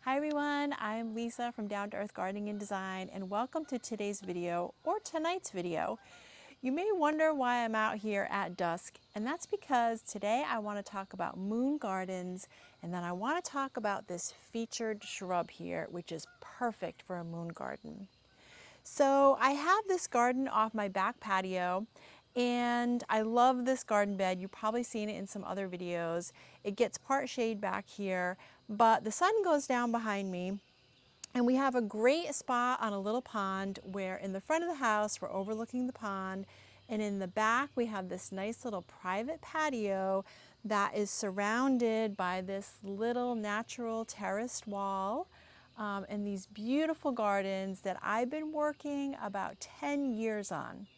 Hi everyone, I'm Lisa from Down to Earth Gardening and Design, and welcome to today's video, or tonight's video. You may wonder why I'm out here at dusk, and that's because today I want to talk about moon gardens, and then I want to talk about this featured shrub here, which is perfect for a moon garden. So I have this garden off my back patio, and I love this garden bed. You've probably seen it in some other videos. It gets part shade back here, but the sun goes down behind me, and we have a great spot on a little pond where in the front of the house we're overlooking the pond, and in the back we have this nice little private patio that is surrounded by this little natural terraced wall. And these beautiful gardens that I've been working about 10 years on.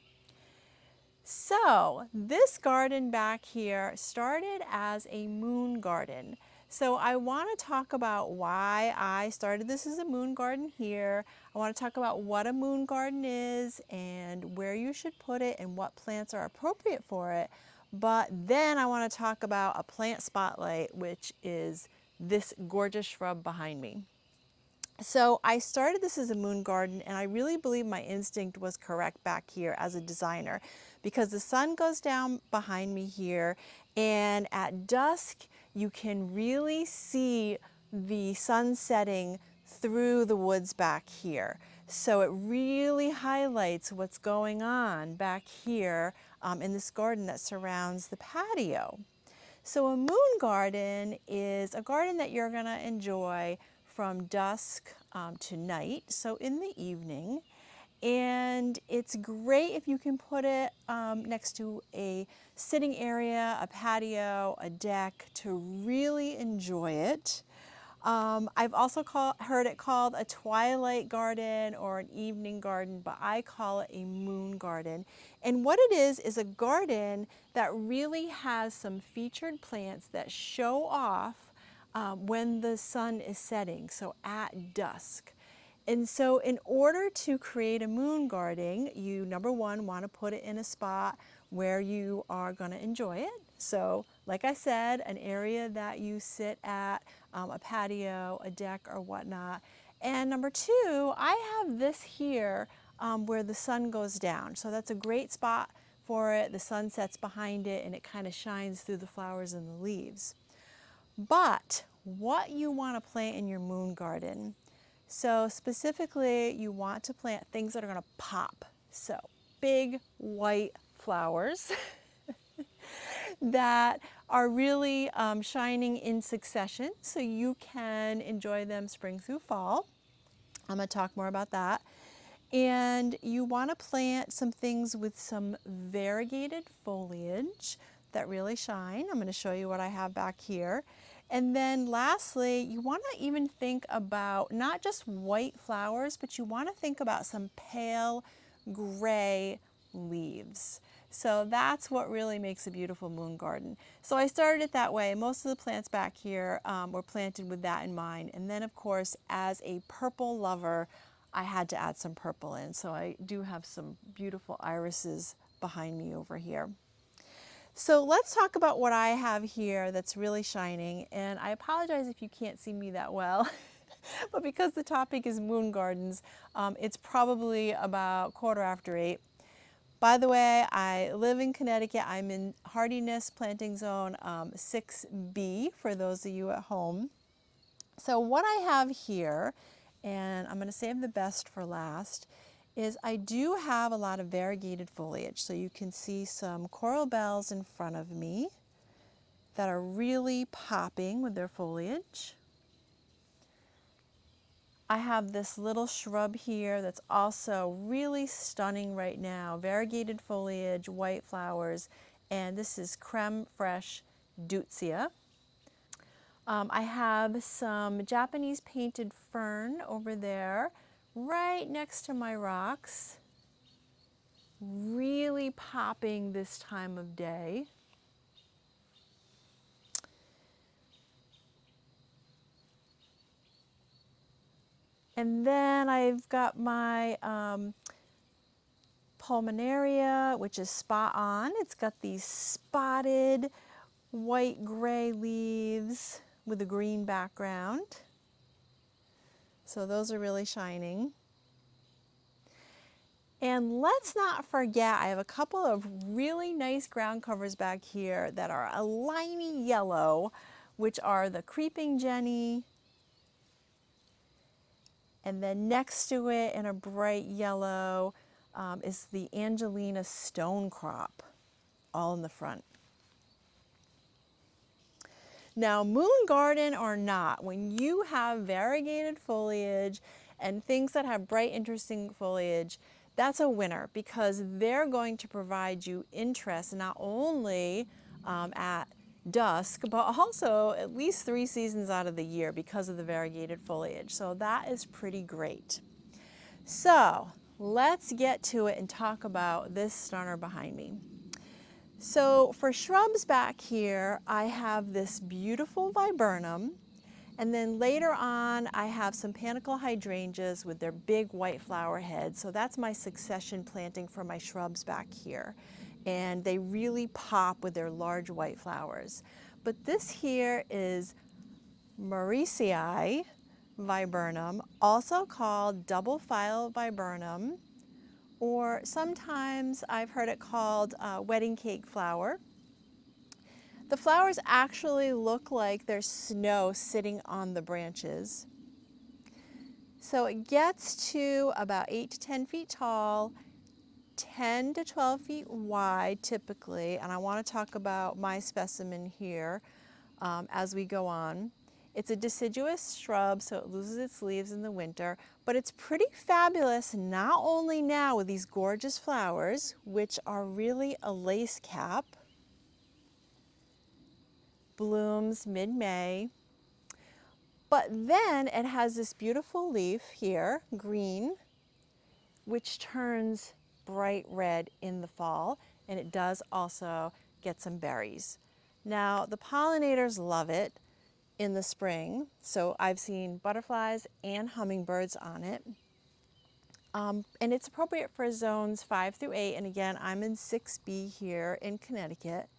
So this garden back here started as a moon garden. So I want to talk about why I started this as a moon garden here. I want to talk about what a moon garden is and where you should put it and what plants are appropriate for it. But then I want to talk about a plant spotlight, which is this gorgeous shrub behind me. So I started this as a moon garden, and I really believe my instinct was correct back here as a designer, because the sun goes down behind me here, and at dusk you can really see the sun setting through the woods back here. So it really highlights what's going on back here in this garden that surrounds the patio. So a moon garden is a garden that you're going to enjoy from dusk to night, so in the evening. And it's great if you can put it next to a sitting area, a patio, a deck to really enjoy it. I've also heard it called a twilight garden or an evening garden, but I call it a moon garden. And what it is a garden that really has some featured plants that show off when the sun is setting, so at dusk. And so in order to create a moon garden, you, number one, want to put it in a spot where you are going to enjoy it. So like I said, an area that you sit at, a patio, a deck, or whatnot. And number two, I have this here where the sun goes down. So that's a great spot for it. The sun sets behind it and it kind of shines through the flowers and the leaves. But what you want to plant in your moon garden, so specifically you want to plant things that are going to pop. So big white flowers that are really shining in succession, so you can enjoy them spring through fall. I'm going to talk more about that. And you want to plant some things with some variegated foliage that really shine. I'm going to show you what I have back here. And then lastly, you want to even think about not just white flowers, but you want to think about some pale gray leaves. So that's what really makes a beautiful moon garden. So I started it that way. Most of the plants back here were planted with that in mind. And then of course, as a purple lover, I had to add some purple in. So I do have some beautiful irises behind me over here. So let's talk about what I have here that's really shining. And I apologize if you can't see me that well, but because the topic is moon gardens, it's probably about 8:15. By the way, I live in Connecticut. I'm in hardiness planting zone 6B for those of you at home. So what I have here, and I'm going to save the best for last, is I do have a lot of variegated foliage. So you can see some coral bells in front of me that are really popping with their foliage. I have this little shrub here that's also really stunning right now. Variegated foliage, white flowers, and this is creme fraiche deutzia. I have some Japanese painted fern over there right next to my rocks, really popping this time of day. And then I've got my pulmonaria, which is spot on. It's got these spotted white gray leaves with a green background. So those are really shining. And let's not forget, I have a couple of really nice ground covers back here that are a limey yellow, which are the creeping Jenny. And then next to it in a bright yellow is the Angelina Stonecrop, all in the front. Now, moon garden or not, when you have variegated foliage and things that have bright, interesting foliage, that's a winner because they're going to provide you interest not only at dusk, but also at least 3 seasons out of the year because of the variegated foliage. So that is pretty great. So let's get to it and talk about this stunner behind me. So for shrubs back here, I have this beautiful viburnum, and then later on I have some panicle hydrangeas with their big white flower heads. So that's my succession planting for my shrubs back here. And they really pop with their large white flowers. But this here is Mauritii viburnum, also called Doublefile viburnum, or sometimes I've heard it called wedding cake flower. The flowers actually look like there's snow sitting on the branches. So it gets to about 8 to 10 feet tall, 10 to 12 feet wide typically, and I want to talk about my specimen here as we go on. It's a deciduous shrub, so it loses its leaves in the winter, but it's pretty fabulous not only now with these gorgeous flowers, which are really a lace cap, blooms mid-May, but then it has this beautiful leaf here, green, which turns bright red in the fall, and it does also get some berries. Now, the pollinators love it in the spring, so I've seen butterflies and hummingbirds on it. And it's appropriate for zones 5 through 8, and again, I'm in 6B here in Connecticut.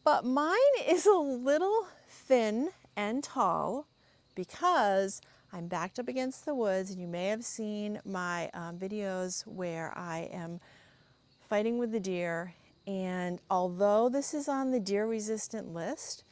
But mine is a little thin and tall because I'm backed up against the woods, and you may have seen my videos where I am fighting with the deer, and although this is on the deer resistant list,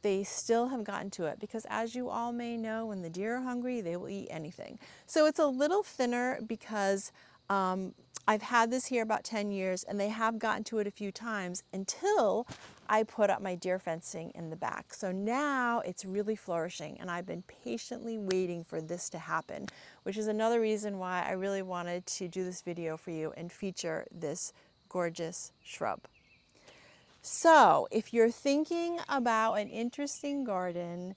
they still have gotten to it because, as you all may know, when the deer are hungry, they will eat anything. So it's a little thinner because I've had this here about 10 years and they have gotten to it a few times until I put up my deer fencing in the back. So now it's really flourishing, and I've been patiently waiting for this to happen, which is another reason why I really wanted to do this video for you and feature this gorgeous shrub. So if you're thinking about an interesting garden,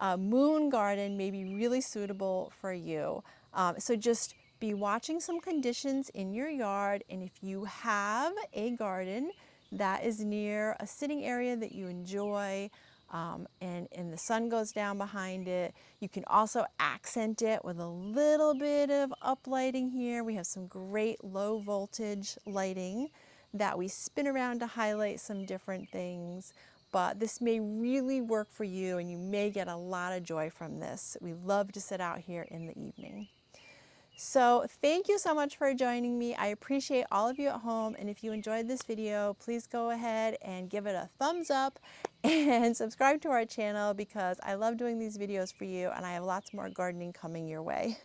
a moon garden may be really suitable for you. So just be watching some conditions in your yard, and if you have a garden that is near a sitting area that you enjoy, and the sun goes down behind it, you can also accent it with a little bit of uplighting here. We have some great low voltage lighting that we spin around to highlight some different things, but this may really work for you and you may get a lot of joy from this. We love to sit out here in the evening. So thank you so much for joining me. I appreciate all of you at home, and if you enjoyed this video, please go ahead and give it a thumbs up and subscribe to our channel because I love doing these videos for you, and I have lots more gardening coming your way.